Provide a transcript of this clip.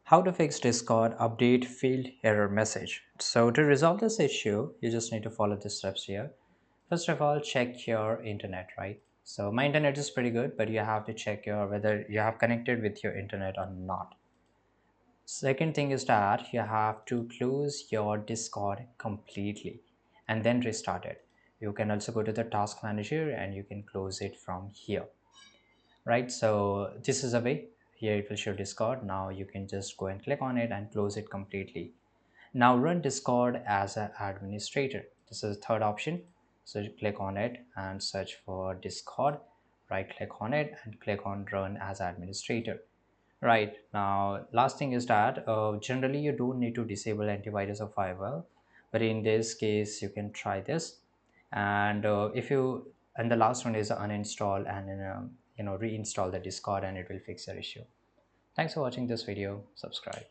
How to fix Discord update failed error message. So to resolve this issue, you just need to follow the steps here. First of all, check your internet, right? So my internet is pretty good, but you have to check your whether you have connected with your internet or not. Second thing is that you have to close your Discord completely and then restart it. You can also go to the task manager and you can close it from here, right? So this is a way. Here it will show Discord. Now you can just go and click on it and close it completely. Now run Discord as an administrator. This is the third option. So you click on it and search for Discord. Right click on it and click on run as administrator. Right now, last thing is that generally you don't need to disable antivirus or firewall, but in this case you can try this. And if you and the last one is uninstall and then, reinstall the Discord and it will fix your issue. Thanks for watching this video. Subscribe.